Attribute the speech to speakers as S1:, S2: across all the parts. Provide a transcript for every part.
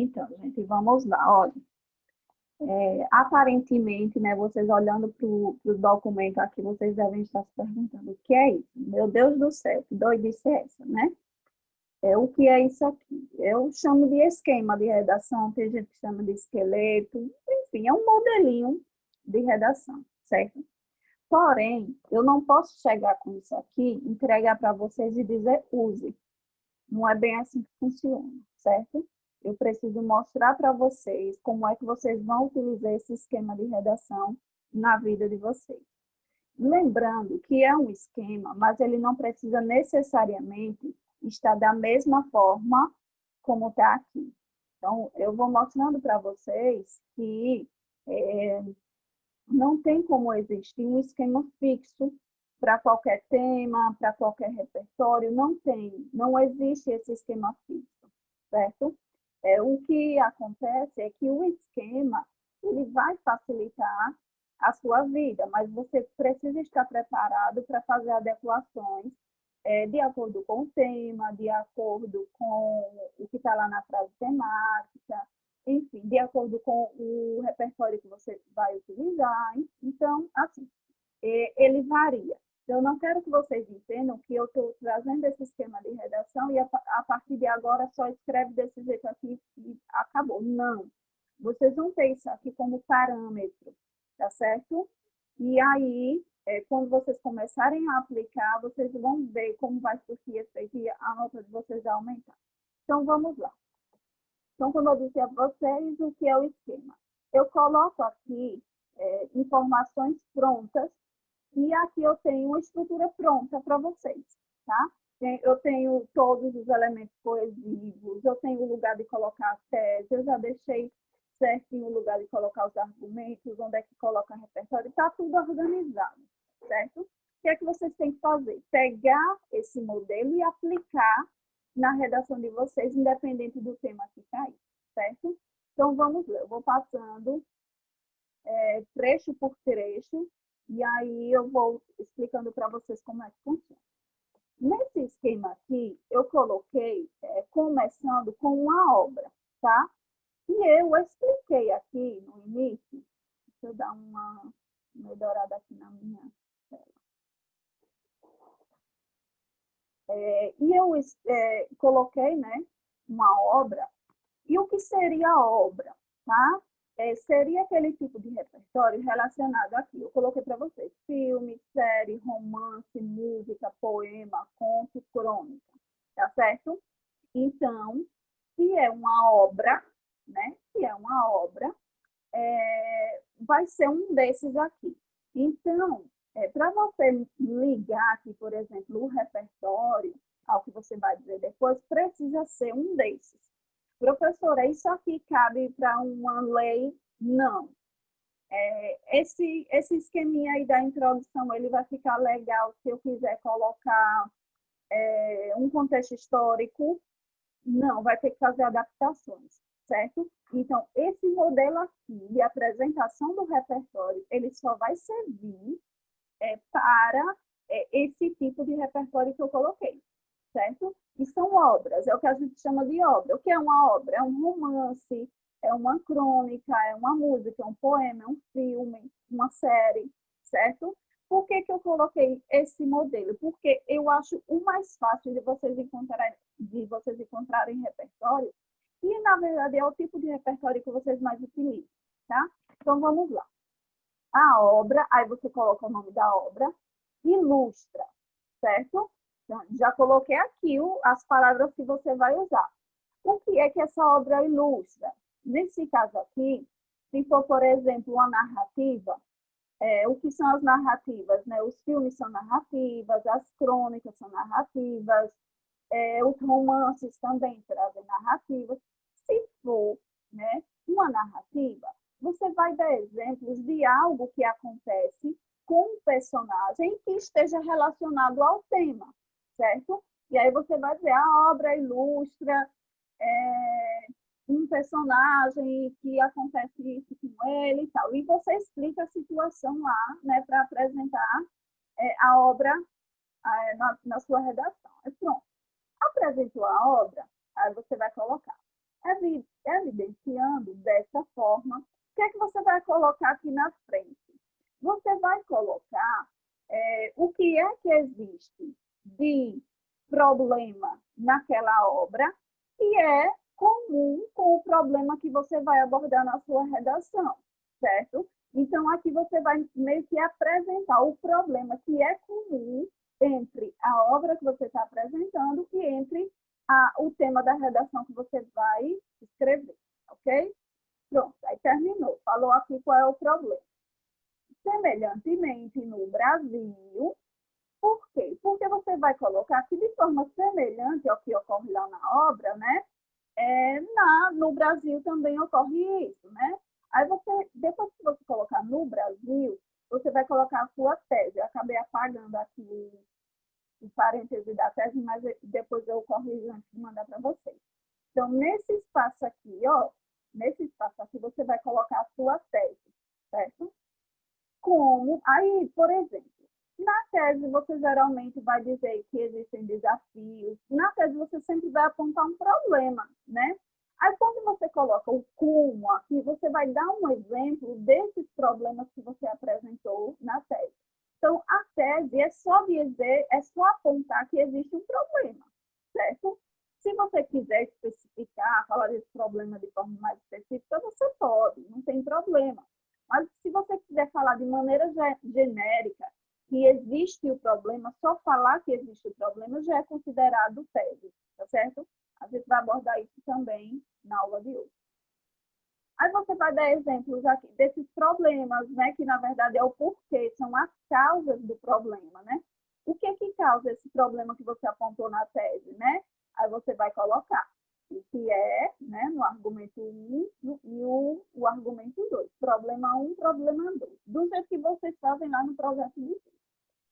S1: Então, gente, vamos lá. Olha, aparentemente, né, vocês olhando para o documento aqui, vocês devem estar se perguntando, o que é isso? Meu Deus do céu, que doidice é essa, né? O que é isso aqui? Eu chamo de esquema de redação, tem gente que chama de esqueleto, enfim, é um modelinho de redação, certo? Porém, eu não posso chegar com isso aqui, entregar para vocês e dizer use. Não é bem assim que funciona, certo? Eu preciso mostrar para vocês como é que vocês vão utilizar esse esquema de redação na vida de vocês. Lembrando que é um esquema, mas ele não precisa necessariamente estar da mesma forma como está aqui. Então, eu vou mostrando para vocês que não tem como existir um esquema fixo para qualquer tema, para qualquer repertório, não tem, não existe esse esquema fixo, certo? O que acontece é que o esquema, ele vai facilitar a sua vida, mas você precisa estar preparado para fazer adequações de acordo com o tema, de acordo com o que está lá na frase temática, enfim, de acordo com o repertório que você vai utilizar. Então, assim, ele varia. Eu não quero que vocês entendam que eu estou trazendo esse esquema de redação e a partir de agora só escreve desse jeito aqui e acabou. Não. Vocês vão ter isso aqui como parâmetro, tá certo? E aí, quando vocês começarem a aplicar, vocês vão ver como vai surtir efeito e a nota de vocês vai aumentar. Então, vamos lá. Então, como eu disse a vocês, o que é o esquema? Eu coloco aqui informações prontas e aqui eu tenho uma estrutura pronta para vocês, tá? Eu tenho todos os elementos coesivos, eu tenho o lugar de colocar a tese, eu já deixei certinho o lugar de colocar os argumentos, onde é que coloca o repertório, está tudo organizado, certo? O que é que vocês têm que fazer? Pegar esse modelo e aplicar na redação de vocês, independente do tema que cair, certo? Então, vamos lá, eu vou passando trecho por trecho, e aí eu vou explicando para vocês como é que funciona. Nesse esquema aqui, eu coloquei, começando com uma obra, tá? E eu expliquei aqui no início, deixa eu dar uma melhorada aqui na minha tela. E eu coloquei, né, uma obra. E o que seria a obra, tá? Seria aquele tipo de repertório relacionado aqui. Eu coloquei para vocês filme, série, romance, música, poema, conto, crônica, tá certo? Então, se é uma obra, né? Se é uma obra, vai ser um desses aqui. Então, para você ligar aqui, por exemplo, o repertório ao que você vai dizer depois, precisa ser um desses. Professora, isso aqui cabe para uma lei? Não. Esse esqueminha aí da introdução, ele vai ficar legal se eu quiser colocar um contexto histórico? Não, vai ter que fazer adaptações, certo? Então, esse modelo aqui de apresentação do repertório, ele só vai servir para esse tipo de repertório que eu coloquei, certo? E são obras, é o que a gente chama de obra. O que é uma obra? É um romance, é uma crônica, é uma música, é um poema, é um filme, uma série, certo? Por que eu coloquei esse modelo? Porque eu acho o mais fácil de vocês encontrarem repertório e, na verdade, é o tipo de repertório que vocês mais utilizam, tá? Então, vamos lá. A obra, aí você coloca o nome da obra, ilustra, certo? Então, já coloquei aqui as palavras que você vai usar. O que é que essa obra ilustra? Nesse caso aqui, se for, por exemplo, uma narrativa, o que são as narrativas? Né? Os filmes são narrativas, as crônicas são narrativas, os romances também trazem narrativas. Se for, né, uma narrativa, você vai dar exemplos de algo que acontece com um personagem que esteja relacionado ao tema, certo? E aí você vai dizer, a obra ilustra um personagem que acontece isso com ele e tal. E você explica a situação lá, né, para apresentar a obra na sua redação. Pronto. Apresentou a obra, aí você vai colocar. evidenciando dessa forma. O que é que você vai colocar aqui na frente? Você vai colocar o que é que existe de problema naquela obra que é comum com o problema que você vai abordar na sua redação, certo? Então, aqui você vai meio que apresentar o problema que é comum entre a obra que você está apresentando e entre o tema da redação que você vai escrever, ok? Pronto, aí terminou. Falou aqui qual é o problema. Semelhantemente, no Brasil, por quê? Porque você vai colocar que de forma semelhante ao que ocorre lá na obra, né? No Brasil também ocorre isso, né? Aí você, depois que você colocar no Brasil, você vai colocar a sua tese. Eu acabei apagando aqui o parêntese da tese, mas depois eu corrijo antes de mandar para vocês. Então, nesse espaço aqui, ó, nesse espaço aqui, você vai colocar a sua tese, certo? Como, aí, por exemplo, na tese você geralmente vai dizer que existem desafios, na tese você sempre vai apontar um problema, né? Aí quando você coloca o como aqui, você vai dar um exemplo desses problemas que você apresentou na tese. Então, a tese é só dizer, é só apontar que existe um problema, certo? Se você quiser especificar, falar desse problema de forma mais específica, você pode, não tem problema. Mas se você quiser falar de maneira genérica que existe o problema, só falar que existe o problema já é considerado tese, tá certo? A gente vai abordar isso também na aula de hoje. Aí você vai dar exemplos aqui desses problemas, né, que na verdade é o porquê, são as causas do problema, né? O que é que causa esse problema que você apontou na tese, né? Aí você vai colocar o que é, né, no argumento 1 e o argumento 2. Problema 1, problema 2. Do jeito que vocês fazem lá no projeto de texto.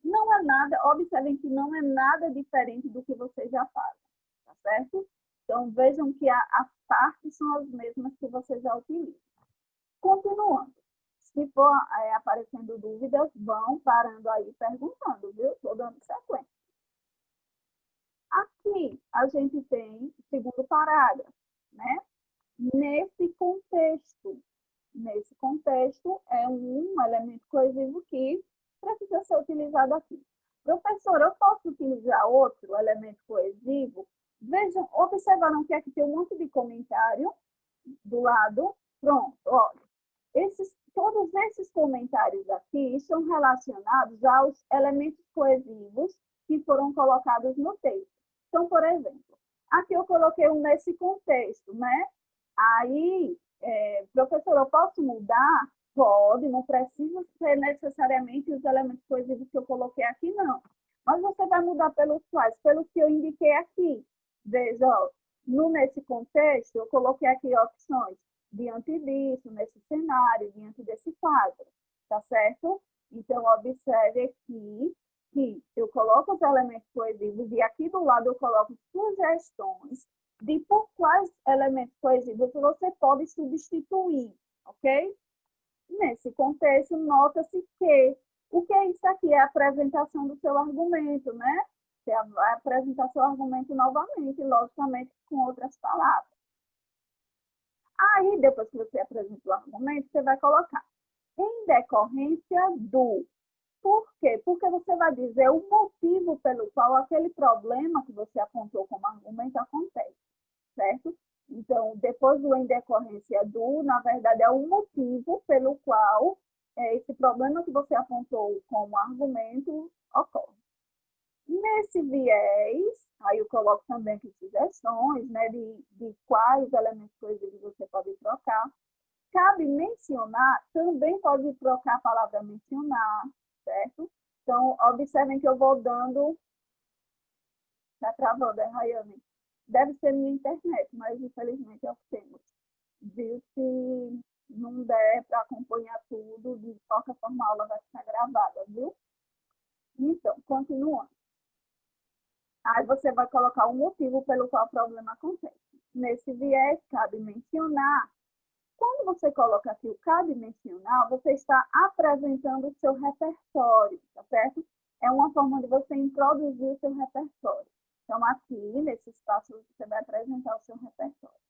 S1: Não é nada, observem que não é nada diferente do que vocês já fazem, tá certo? Então, vejam que as partes são as mesmas que vocês já utilizam. Continuando. Se for aparecendo dúvidas, vão parando aí perguntando, viu? Estou dando sequência. Aqui, a gente tem o segundo parágrafo, né? Nesse contexto é um elemento coesivo que precisa ser utilizado aqui. Professor, eu posso utilizar outro elemento coesivo? Vejam, observaram que aqui tem um monte de comentário do lado. Pronto, olha. Todos esses comentários aqui são relacionados aos elementos coesivos que foram colocados no texto. Então, por exemplo, aqui eu coloquei um nesse contexto, né? Aí, professor, eu posso mudar? Pode, não precisa ser necessariamente os elementos coesivos que eu coloquei aqui, não. Mas você vai mudar pelos quais? Pelos que eu indiquei aqui. Veja, ó, nesse contexto, eu coloquei aqui opções diante disso, nesse cenário, diante desse quadro, tá certo? Então, observe aqui que eu coloco os elementos coesivos e aqui do lado eu coloco sugestões de por quais elementos coesivos você pode substituir, ok? Nesse contexto, nota-se que o que é isso aqui? É a apresentação do seu argumento, né? Você vai apresentar seu argumento novamente, logicamente com outras palavras. Aí, depois que você apresenta o argumento, você vai colocar em decorrência do. Por quê? Porque você vai dizer o motivo pelo qual aquele problema que você apontou como argumento acontece, certo? Então, depois do em decorrência do, na verdade, é o motivo pelo qual esse problema que você apontou como argumento ocorre. Nesse viés, aí eu coloco também aqui sugestões, né, de quais elementos coesivos você pode trocar. Cabe mencionar, também pode trocar a palavra mencionar, certo? Então, observem que eu vou dando... Está travando, Rayane? Deve ser minha internet, mas infelizmente é o que temos. Viu? Se não der para acompanhar tudo, de qualquer forma a aula vai ficar gravada, viu? Então, continuando. Aí você vai colocar o motivo pelo qual o problema acontece. Nesse viés, cabe mencionar. Quando você coloca aqui o cabe mencionar, você está apresentando o seu repertório, tá certo? É uma forma de você introduzir o seu repertório. Então, aqui, nesse espaço, você vai apresentar o seu repertório.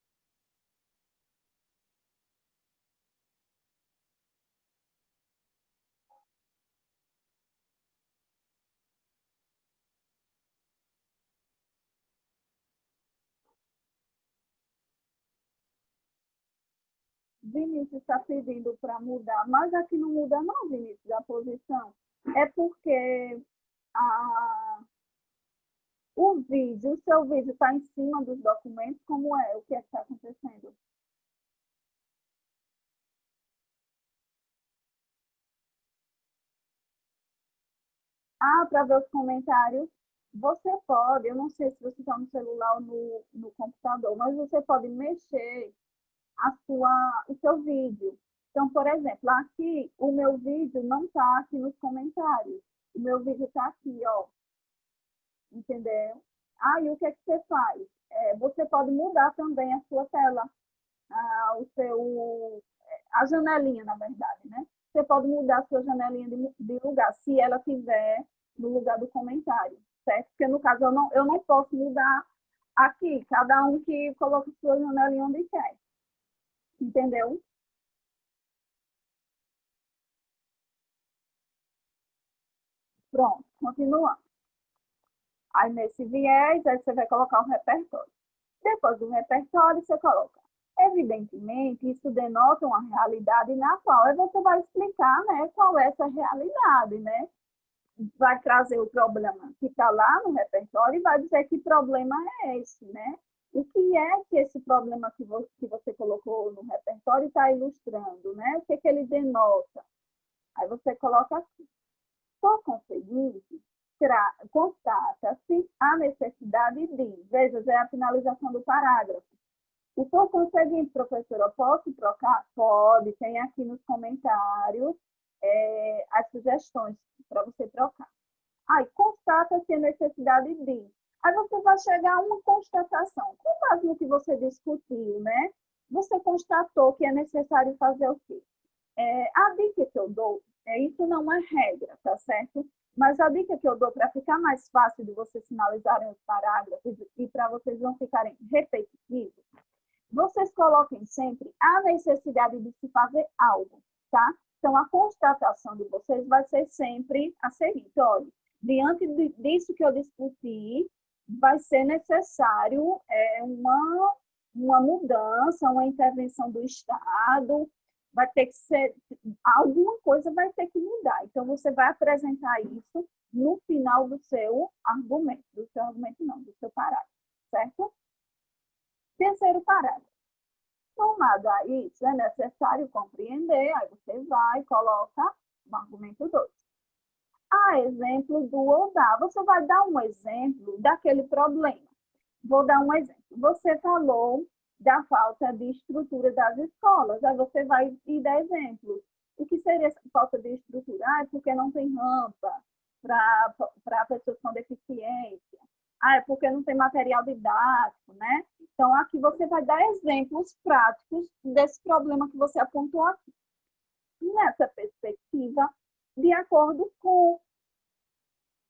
S1: Vinícius está pedindo para mudar, mas aqui não muda não, Vinícius, a posição. É porque o seu vídeo está em cima dos documentos, como é? O que é que está acontecendo? Ah, para ver os comentários, você pode, eu não sei se você está no celular ou no computador, mas você pode mexer o seu vídeo. Então, por exemplo, aqui, o meu vídeo não está aqui nos comentários. O meu vídeo está aqui, ó, entendeu? Aí, o que é que você faz? Você pode mudar também a sua tela, a janelinha, na verdade, né? Você pode mudar a sua janelinha de lugar, se ela estiver no lugar do comentário, certo? Porque, no caso, eu não posso mudar aqui, cada um que coloca a sua janelinha onde quer, entendeu? Pronto, continuando. Aí, nesse viés, aí você vai colocar o repertório. Depois do repertório, você coloca. Evidentemente, isso denota uma realidade na qual aí você vai explicar, né, qual é essa realidade, né? Vai trazer o problema que está lá no repertório e vai dizer que problema é esse, né? O que é que esse problema que você colocou no repertório está ilustrando, né? O que, é que ele denota? Aí você coloca aqui. Por conseguinte, constata-se a necessidade de, veja, já é a finalização do parágrafo. O por conseguinte, professora, eu posso trocar? Pode, tem aqui nos comentários as sugestões para você trocar. Aí, constata-se a necessidade de. Aí você vai chegar a uma constatação. Com base no que você discutiu, né? Você constatou que é necessário fazer o quê? A dica que eu dou, isso não é regra, tá certo? Mas a dica que eu dou para ficar mais fácil de vocês finalizarem os parágrafos e para vocês não ficarem repetitivos, vocês coloquem sempre a necessidade de se fazer algo, tá? Então, a constatação de vocês vai ser sempre a seguinte: olha, diante disso que eu discuti, vai ser necessário uma mudança, uma intervenção do Estado, vai ter que ser, alguma coisa vai ter que mudar. Então, você vai apresentar isso no final do seu argumento não, do seu parágrafo, certo? Terceiro parágrafo. Somado a isso, é necessário compreender, aí você vai e coloca o argumento 2. A exemplo do ou da, você vai dar um exemplo daquele problema. Vou dar um exemplo. Você falou da falta de estrutura das escolas, aí você vai e dar exemplos. O que seria essa falta de estrutura? Ah, é porque não tem rampa para pessoas com deficiência. Ah, é porque não tem material didático, né? Então, aqui você vai dar exemplos práticos desse problema que você apontou aqui. Nessa perspectiva, de acordo com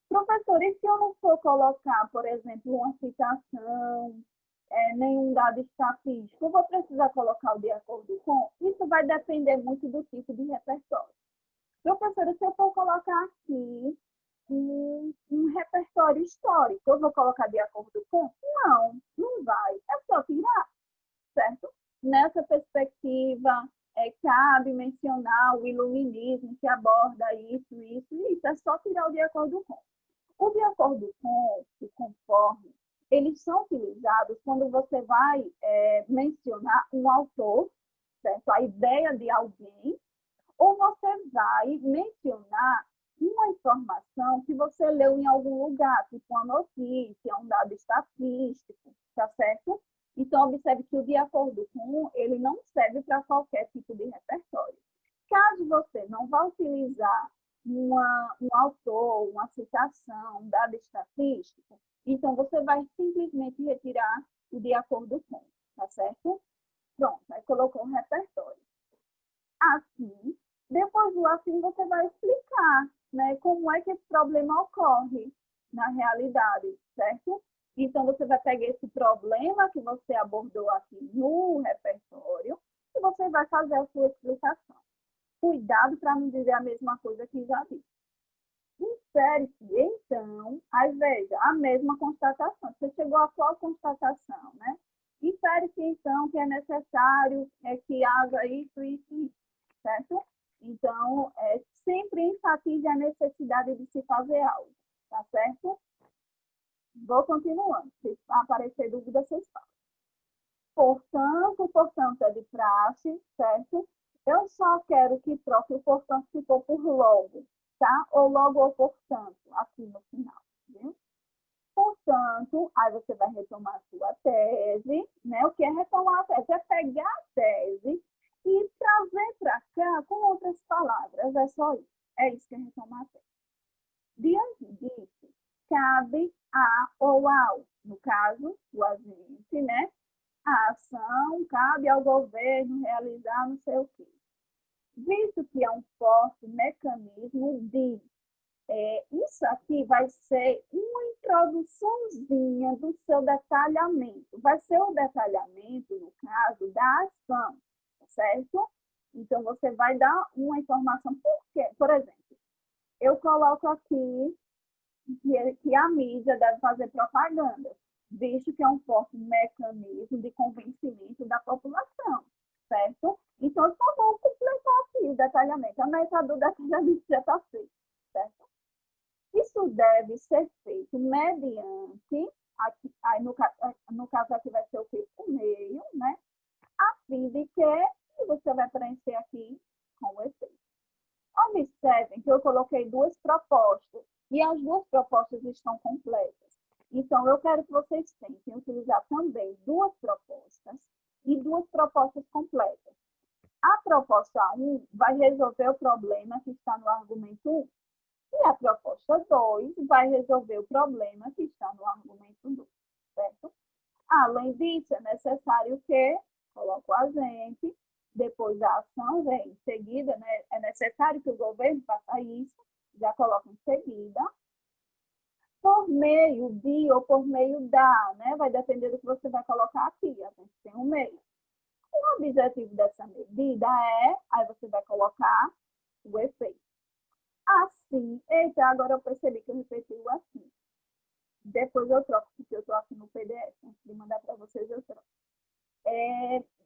S1: professor, e se eu não for colocar, por exemplo, uma citação, nenhum dado estatístico, eu vou precisar colocar o de acordo com? Isso vai depender muito do tipo de repertório. Professora, se eu for colocar aqui um repertório histórico, eu vou colocar de acordo com? Não, não vai. É só tirar, certo? Nessa perspectiva, cabe mencionar o iluminismo que aborda isso, isso e isso. É só tirar o de acordo com. O de acordo com, o conforme, eles são utilizados quando você vai mencionar um autor, certo? A ideia de alguém, ou você vai mencionar uma informação que você leu em algum lugar, tipo uma notícia, um dado estatístico, tá certo? Então, observe que o de acordo com, ele não serve para qualquer tipo de repertório. Caso você não vá utilizar um autor, uma citação, um dado estatístico, então você vai simplesmente retirar o de acordo com, tá certo? Pronto, aí colocou o repertório. Assim, depois do assim, você vai explicar, né, como é que esse problema ocorre na realidade, certo? Então, você vai pegar esse problema que você abordou aqui no repertório e você vai fazer a sua explicação. Cuidado para não dizer a mesma coisa que já disse. Insere-se, então, aí veja, a mesma constatação. Você chegou à qual constatação, né? refere-se, então, que é necessário que haja isso, isso, isso, certo? Então, sempre enfatize a necessidade de se fazer algo, tá certo? Vou continuando. Se aparecer dúvida, vocês falam. Portanto é de praxe, certo? Eu só quero que troque o portanto se for por logo, tá? Ou logo ou portanto, aqui no final, viu? Portanto, aí você vai retomar a sua tese, né? O que é retomar a tese? É pegar a tese e trazer para cá com outras palavras, é só isso. É isso que é retomar a tese. Diante disso, cabe a ou ao, no caso, o agente, né? A ação cabe ao governo realizar não sei o quê. Visto que é um forte mecanismo de isso aqui vai ser uma introduçãozinha do seu detalhamento. Vai ser o detalhamento, no caso, da ação, certo? Então, você vai dar uma informação. Por quê? Por exemplo, eu coloco aqui que a mídia deve fazer propaganda, visto que é um forte mecanismo de convencimento da população, certo? Então, eu só vou completar aqui o detalhamento. A metade do detalhamento já está feito, certo? Isso deve ser feito mediante, aqui, aí no caso aqui vai ser o que? O meio, né? A fim de que você vai preencher aqui com o efeito. Observem que eu coloquei duas propostas e as duas propostas estão completas. Então, eu quero que vocês tentem utilizar também duas propostas e duas propostas completas. A proposta 1 vai resolver o problema que está no argumento 1. E a proposta 2 vai resolver o problema que está no argumento 2, certo? Além disso, é necessário que coloque o agente, depois da ação vem em seguida, né? É necessário que o governo faça isso, já coloca em seguida, por meio de ou por meio da, né? Vai depender do que você vai colocar aqui, a gente tem um meio. O objetivo dessa medida aí você vai colocar o efeito. Assim, eita, agora eu percebi que eu repeti o assim. Depois eu troco, porque eu estou aqui no PDF, antes de mandar para vocês eu troco.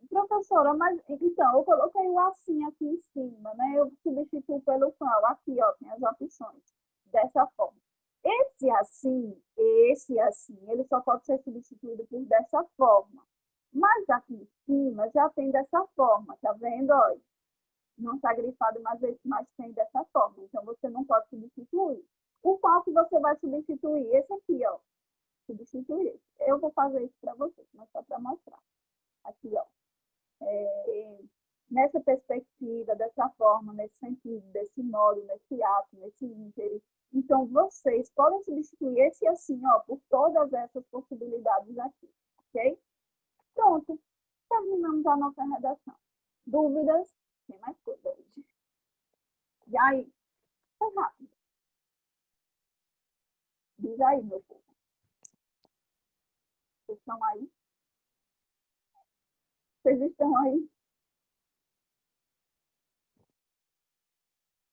S1: Professora, mas então, eu coloquei o assim aqui em cima, né? Eu substituo pelo qual? Aqui, ó, tem as opções. Dessa forma. Esse assim, ele só pode ser substituído por dessa forma. Mas aqui em cima já tem dessa forma, tá vendo? Olha, não está grifado, mas tem dessa forma. Então, você não pode substituir. O qual que você vai substituir? Esse aqui, ó. Substituir. Eu vou fazer isso para vocês, mas só para mostrar. Aqui, ó. Nessa perspectiva, dessa forma, nesse sentido, desse modo, nesse ato, nesse ínterim. Então, vocês podem substituir esse assim, ó, por todas essas possibilidades aqui, ok? Pronto. Terminamos a nossa redação. Dúvidas? Tem mais coisa hoje. E aí? Foi rápido. Diz aí, meu povo. Vocês estão aí? Vocês estão aí?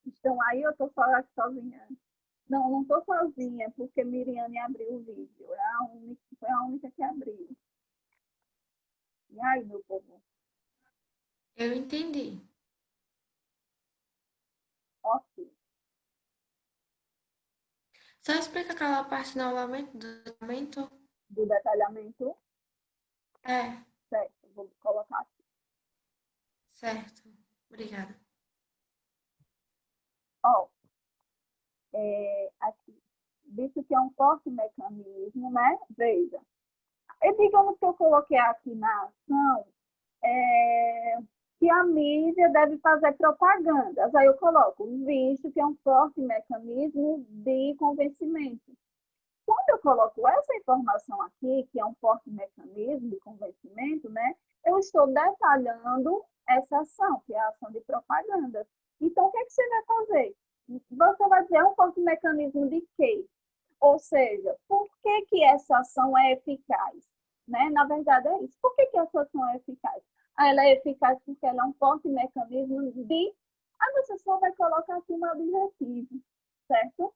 S1: Estão aí ou eu estou sozinha? Não, não estou sozinha, porque Miriane abriu o vídeo. Foi a única que abriu. E aí, meu povo?
S2: Eu entendi.
S1: Ok.
S2: Só explica aquela parte novamente do tratamento?
S1: Do detalhamento,
S2: É,
S1: certo. Vou colocar aqui.
S2: certo. Obrigada.
S1: Ó, aqui. Visto que é um forte mecanismo, né? Veja. E digamos que eu coloquei aqui na ação que a mídia deve fazer propagandas. Aí eu coloco, visto que é um forte mecanismo de convencimento. Quando eu coloco essa informação aqui, que é um forte mecanismo de convencimento, né, eu estou detalhando essa ação, que é a ação de propaganda. Então, o que, é que você vai fazer? Você vai dizer, é um forte mecanismo de quê? Ou seja, por que, que essa ação é eficaz? Né? Na verdade, é isso. Por que, que essa ação é eficaz? Ela é eficaz porque ela é um forte mecanismo de... Aí você só vai colocar aqui um objetivo, certo?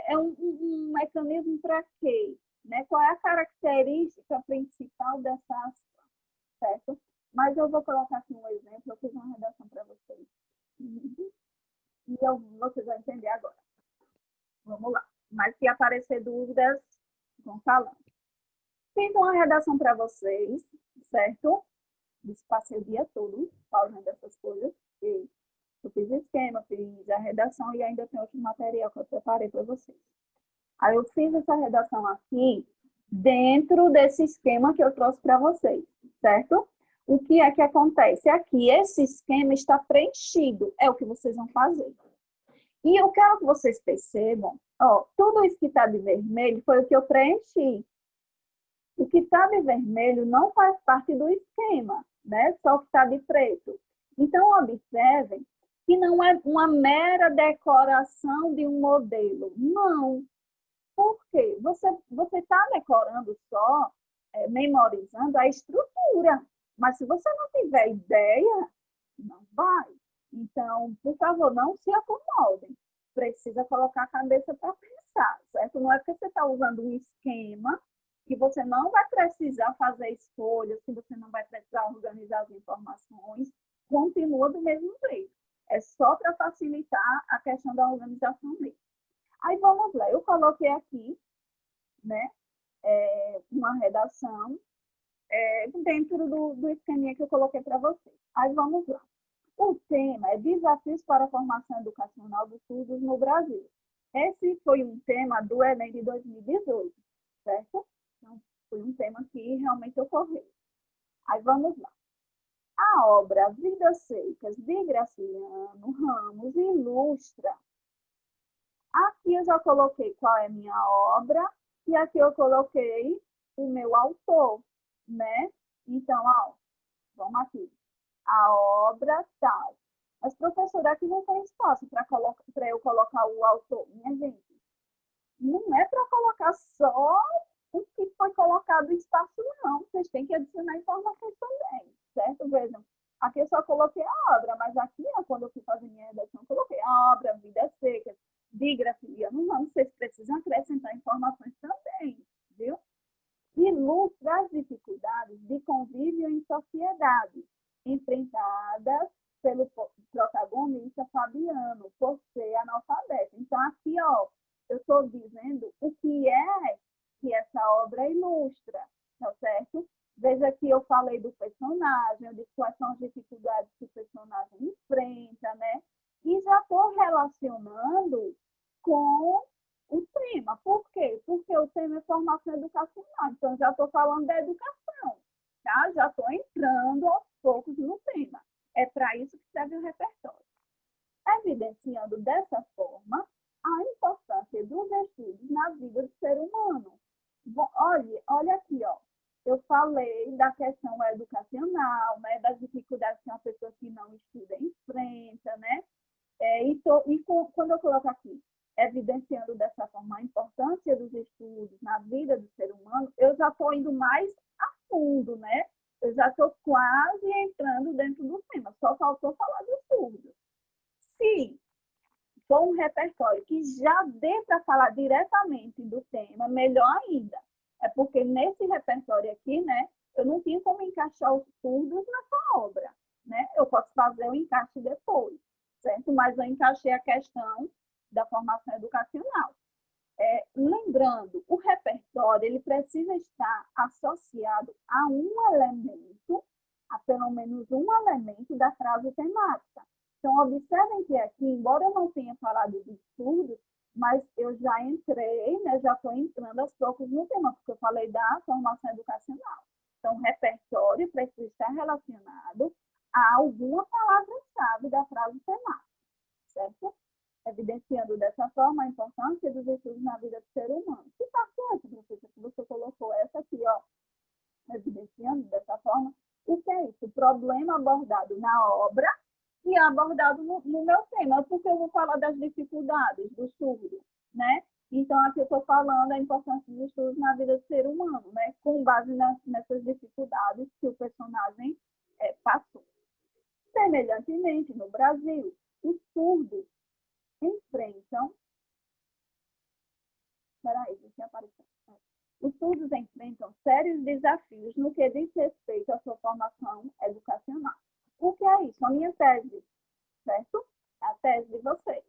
S1: É um mecanismo para quê? né? Qual é a característica principal dessa ação, certo? Mas eu vou colocar aqui um exemplo, eu fiz uma redação para vocês. E vocês vão entender agora. Vamos lá. Mas se aparecer dúvidas, vão falando. Fiz uma redação para vocês, certo? Passei o dia todo fazendo essas coisas. E eu fiz esquema, fiz a redação e ainda tem outro material que eu preparei para vocês. Aí eu fiz essa redação aqui dentro desse esquema que eu trouxe para vocês, certo? O que é que acontece? Aqui, esse esquema está preenchido, é o que vocês vão fazer. E eu quero que vocês percebam, ó, tudo isso que está de vermelho foi o que eu preenchi. O que está de vermelho não faz parte do esquema, né? Só o que está de preto. Então, observem que não é uma mera decoração de um modelo. Não. Por quê? Você está decorando só, memorizando a estrutura. Mas se você não tiver ideia, não vai. Então, por favor, não se acomodem. Precisa colocar a cabeça para pensar, certo? Não é porque você está usando um esquema que você não vai precisar fazer escolhas, que você não vai precisar organizar as informações. Continua do mesmo jeito. É só para facilitar a questão da organização mesmo. Aí vamos lá, eu coloquei aqui, né, uma redação dentro do esqueminha que eu coloquei para vocês. Aí vamos lá. O tema é Desafios para a Formação Educacional dos Surdos no Brasil. Esse foi um tema do Enem de 2018, certo? Então, foi um tema que realmente ocorreu. Aí vamos lá. A obra Vidas Secas, de Graciliano Ramos, ilustra. Aqui eu já coloquei qual é a minha obra e aqui eu coloquei o meu autor, né? Então, ó, vamos aqui. A obra tal. Mas, professora, aqui não tem espaço para eu colocar o autor. Minha gente, não é para colocar só o que foi colocado em espaço, não. Vocês têm que adicionar informações também, certo? Vejam, aqui eu só coloquei a obra, mas aqui, quando eu fui fazer minha redação, eu coloquei a obra Vidas Secas, de Graciliano Ramos. Vocês precisam acrescentar informações também, viu? Ilustra as dificuldades de convívio em sociedade, enfrentadas pelo protagonista Fabiano, por ser analfabeto. Então, aqui, ó, eu estou dizendo o que é que essa obra ilustra, tá certo? Veja que eu falei do personagem, eu disse quais são as dificuldades que o personagem enfrenta, né? E já estou relacionando com o tema. Por quê? Porque o tema é formação educacional. Então, já estou falando da educação, tá? Já estou entrando aos poucos no tema. É para isso que serve o repertório. Evidenciando dessa forma a importância dos estudos na vida do ser humano. Olha aqui, ó. Eu falei da questão educacional, né? Das dificuldades que uma pessoa que não estuda enfrenta, né? Quando eu coloco aqui, evidenciando dessa forma a importância dos estudos na vida do ser humano, eu já estou indo mais a fundo, né? Eu já estou quase entrando dentro do tema, só faltou falar dos surdos. Se for um repertório que já dê para falar diretamente do tema, melhor ainda. É porque nesse repertório aqui, né, eu não tinha como encaixar os surdos nessa obra, né? Eu posso fazer o encaixe depois, certo? Mas eu encaixei a questão da formação educacional. Lembrando, o repertório ele precisa estar associado a um elemento, a pelo menos um elemento da frase temática. Então, observem que aqui, embora eu não tenha falado de estudos, mas eu já entrei, né, já estou entrando aos poucos no tema, porque eu falei da formação educacional. Então, o repertório precisa estar relacionado a alguma palavra-chave da frase temática, certo? Evidenciando dessa forma a importância dos estudos na vida do ser humano. Que parte é essa, professora, que você colocou essa aqui, ó, evidenciando dessa forma? O que é isso? O problema abordado na obra e abordado no meu tema, porque eu vou falar das dificuldades do surdo, né? Então, aqui eu estou falando da importância dos estudos na vida do ser humano, né? Com base nessas dificuldades que o personagem passou. Semelhantemente, no Brasil, os surdos enfrentam... Espera aí, deixa eu aparecer. Os surdos enfrentam sérios desafios no que diz respeito à sua formação educacional. O que é isso? A minha tese, certo? A tese de vocês.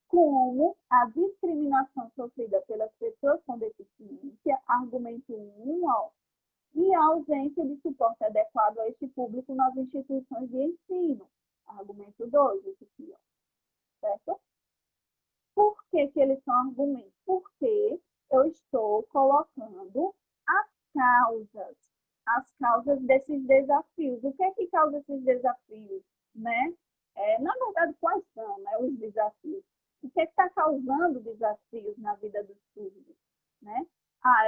S1: Como a discriminação sofrida pelas pessoas com deficiência, argumento 1, e a ausência de suporte adequado a este público nas instituições de ensino, argumento 2, esse aqui, certo? Por que eles são argumentos? Porque eu estou colocando as causas desses desafios. O que é que causa esses desafios, né? Na verdade, quais são, né, os desafios? O que está causando desafios na vida dos surdos, né?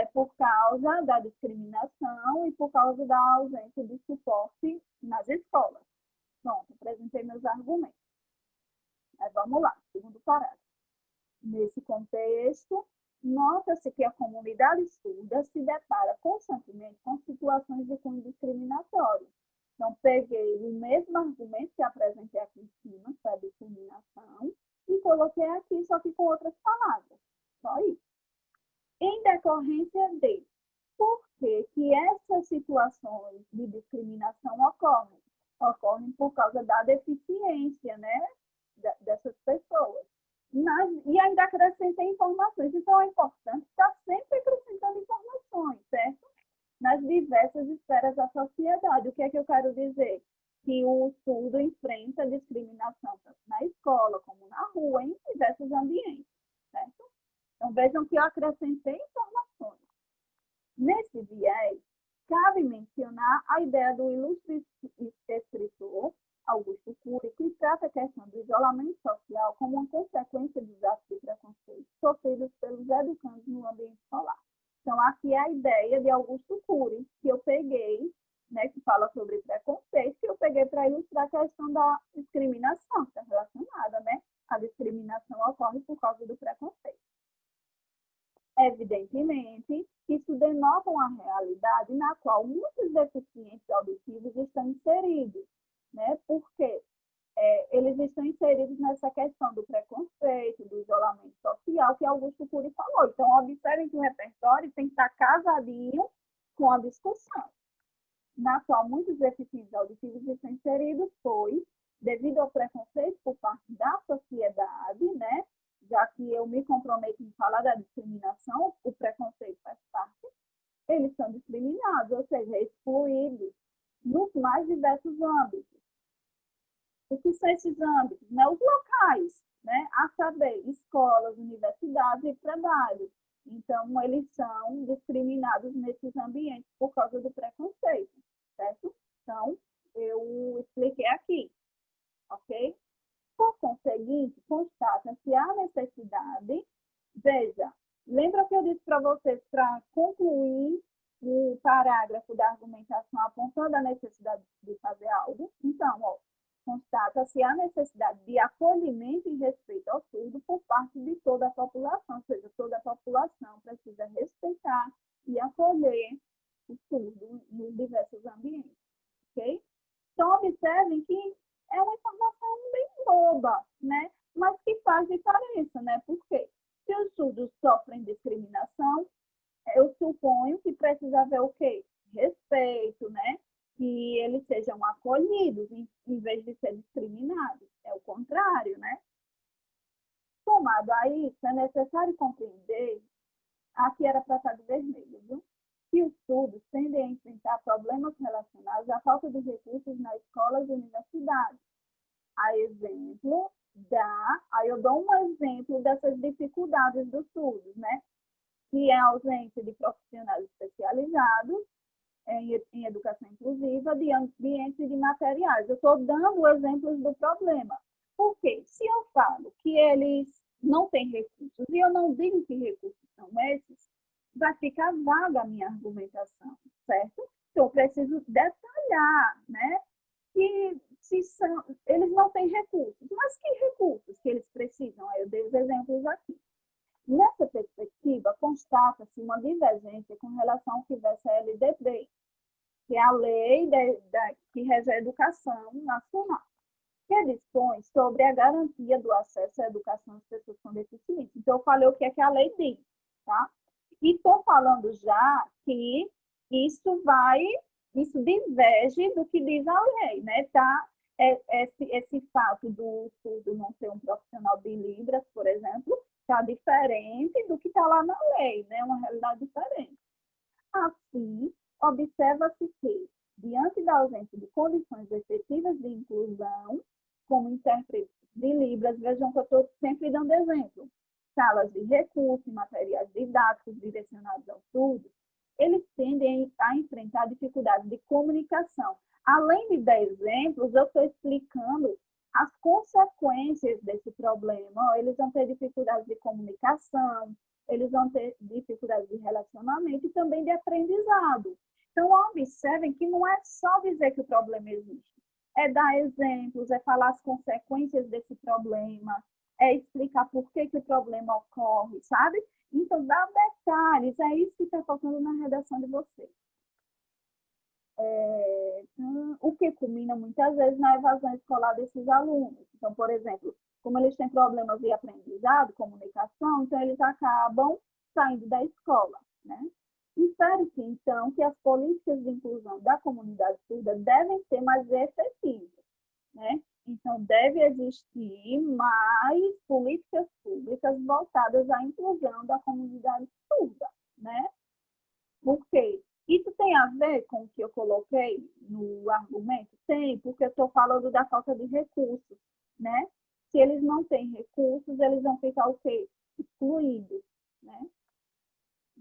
S1: É por causa da discriminação e por causa da ausência de suporte nas escolas. Pronto, apresentei meus argumentos. Mas vamos lá, segundo parágrafo. Nesse contexto, nota-se que a comunidade surda se depara constantemente com situações de cunho discriminatório. Então, peguei o mesmo argumento que apresentei aqui em cima, para a discriminação, e coloquei aqui, só que com outras palavras. Só isso. Em decorrência de por que essas situações de discriminação ocorrem? Ocorrem por causa da deficiência, né, dessas pessoas. E ainda acrescentei informações. Então, é importante estar sempre acrescentando informações, certo? Nas diversas esferas da sociedade. O que é que eu quero dizer? Que o surdo enfrenta discriminação tanto na escola como na rua, em diversos ambientes, certo? Então, vejam que eu acrescentei informações. Nesse viés, cabe mencionar a ideia do ilustre escritor Augusto Cury, que trata a questão do isolamento social como uma consequência dos atos de preconceito sofridos pelos educandos no ambiente escolar. Então, aqui é a ideia de Augusto Cury, que eu peguei, né, que fala sobre preconceito, que eu peguei para ilustrar a questão da discriminação, que está relacionada, né? A discriminação ocorre por causa do preconceito. Evidentemente, isso denota uma realidade na qual muitos deficientes auditivos estão inseridos, né? Porque eles estão inseridos nessa questão do preconceito, do isolamento social, que Augusto Cury falou. Então, observem que o repertório tem que estar casadinho com a discussão, na qual muitos deficientes auditivos estão inseridos, pois, devido ao preconceito por parte da sociedade, né? Já que eu me comprometo em falar da discriminação, o preconceito faz parte, eles são discriminados, ou seja, excluídos nos mais diversos âmbitos. O que são esses âmbitos? Né? Os locais, né? A saber, escolas, universidades e trabalho. Então, eles são discriminados nesses ambientes por causa do preconceito, certo? Então, eu expliquei aqui, ok? Por conseguinte, constata-se a necessidade. Veja, lembra que eu disse para vocês, para concluir o parágrafo da argumentação apontando a necessidade de fazer algo? Então, constata-se a necessidade de acolhimento e respeito ao surdo por parte de toda a população, ou seja, toda a população precisa respeitar e acolher o surdo nos diversos ambientes, ok? Então, observem que é uma informação bem boba, né? Mas que faz diferença, né? Porque se os surdos sofrem discriminação, eu suponho que precisa haver o quê? Respeito, né? Que eles sejam acolhidos em vez de ser discriminados. É o contrário, né? Somado a isso, é necessário compreender, aqui era para estar de vermelho, viu? Que os surdos tendem a enfrentar problemas relacionados à falta de recursos nas escolas e universidades. Aí eu dou um exemplo dessas dificuldades dos surdos, né? Que é a ausência de profissionais especializados em educação inclusiva, de ambientes e de materiais. Eu estou dando exemplos do problema. Por quê? Se eu falo que eles não têm recursos, e eu não digo que recursos são esses, vai ficar vaga a minha argumentação, certo? Então, eu preciso detalhar, né? Que eles não têm recursos. Mas que recursos que eles precisam? Aí eu dei os exemplos aqui. Nessa perspectiva, constata-se uma divergência com relação ao que versa a LDB, que é a lei que rege a educação nacional, que dispõe sobre a garantia do acesso à educação às pessoas com deficiência. Então, eu falei o que é que a lei diz, tá? E estou falando já que isso diverge do que diz a lei, né? Tá? Esse fato do surdo não ser um profissional de Libras, por exemplo, está diferente do que está lá na lei, né? Uma realidade diferente. Assim, observa-se que, diante da ausência de condições efetivas de inclusão, como intérpretes de Libras, vejam que eu estou sempre dando exemplo, salas de recursos, materiais didáticos direcionados aos surdos, eles tendem a enfrentar dificuldades de comunicação. Além de dar exemplos, eu estou explicando as consequências desse problema. Eles vão ter dificuldades de comunicação, eles vão ter dificuldades de relacionamento e também de aprendizado. Então, observem que não é só dizer que o problema existe, é dar exemplos, é falar as consequências desse problema, é explicar por que o problema ocorre, sabe? Então, dá detalhes, é isso que está faltando na redação de vocês. O que culmina muitas vezes na evasão escolar desses alunos. Então, por exemplo, como eles têm problemas de aprendizado, comunicação, então eles acabam saindo da escola, né? Infere-se, então, que as políticas de inclusão da comunidade surda devem ser mais efetivas, né? Então, deve existir mais políticas públicas voltadas à inclusão da comunidade surda, né? Por quê? Isso tem a ver com o que eu coloquei no argumento? Tem, porque eu estou falando da falta de recursos, né? Se eles não têm recursos, eles vão ficar o quê? Excluídos, né?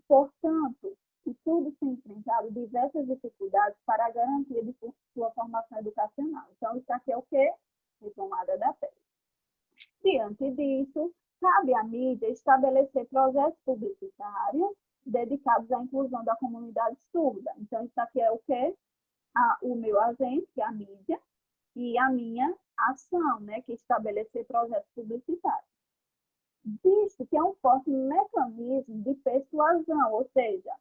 S1: Portanto, os surdos têm enfrentado diversas dificuldades para a garantia de sua formação educacional. Então, isso aqui é o quê? Retomada da tese. Diante disso, cabe à mídia estabelecer projetos publicitários dedicados à inclusão da comunidade surda. Então, isso aqui é o quê? O meu agente, que é a mídia, e a minha ação, né, que é estabelecer projetos publicitários. Visto que é um forte mecanismo de persuasão, ou seja,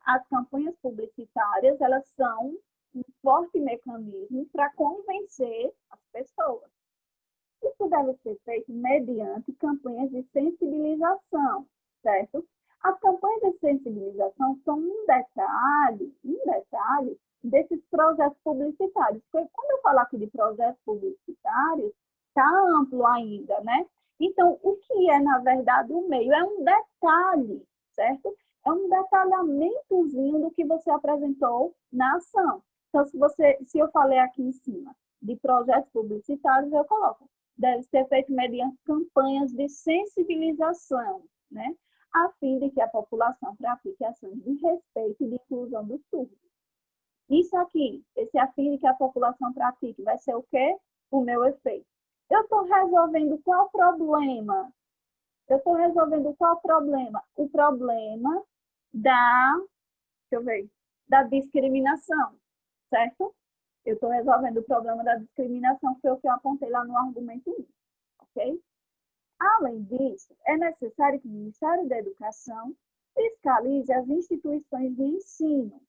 S1: as campanhas publicitárias, elas são um forte mecanismo para convencer as pessoas. Isso deve ser feito mediante campanhas de sensibilização, certo? As campanhas de sensibilização são um detalhe desses projetos publicitários. Porque quando eu falar aqui de projetos publicitários, está amplo ainda, né? Então, o que é, na verdade, o meio? É um detalhe, certo? É um detalhamentozinho do que você apresentou na ação. Então, se eu falei aqui em cima de projetos publicitários, eu coloco. Deve ser feito mediante campanhas de sensibilização, né? A fim de que a população pratique ações de respeito e de inclusão dos surdos. Isso aqui, esse a fim de que a população pratique, vai ser o quê? O meu efeito. Eu estou resolvendo qual problema? O problema da discriminação, certo? Eu estou resolvendo o problema da discriminação, que foi o que eu apontei lá no argumento 1, ok? Além disso, é necessário que o Ministério da Educação fiscalize as instituições de ensino.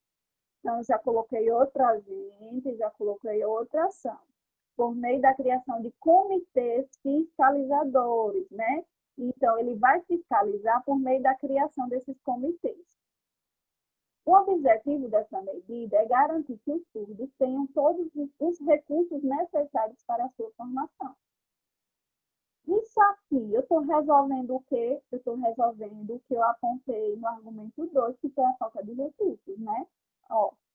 S1: Então, já coloquei outra agente, já coloquei outra ação, por meio da criação de comitês fiscalizadores, né? Então, ele vai fiscalizar por meio da criação desses comitês. O objetivo dessa medida é garantir que os surdos tenham todos os recursos necessários para a sua formação. Isso aqui, eu estou resolvendo o quê? Eu estou resolvendo o que eu apontei no argumento 2, que foi a falta de recursos, né?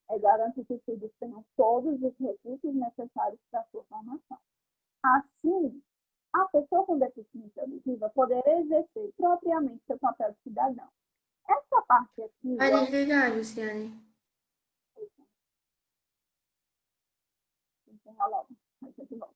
S1: É garantir que os surdos tenham todos os recursos necessários para a sua formação. Assim, a pessoa com deficiência auditiva poderá exercer propriamente seu papel de cidadão. Essa parte aqui...
S2: Vai desligar, Luciane.
S1: Encerrar logo. Aí você volta.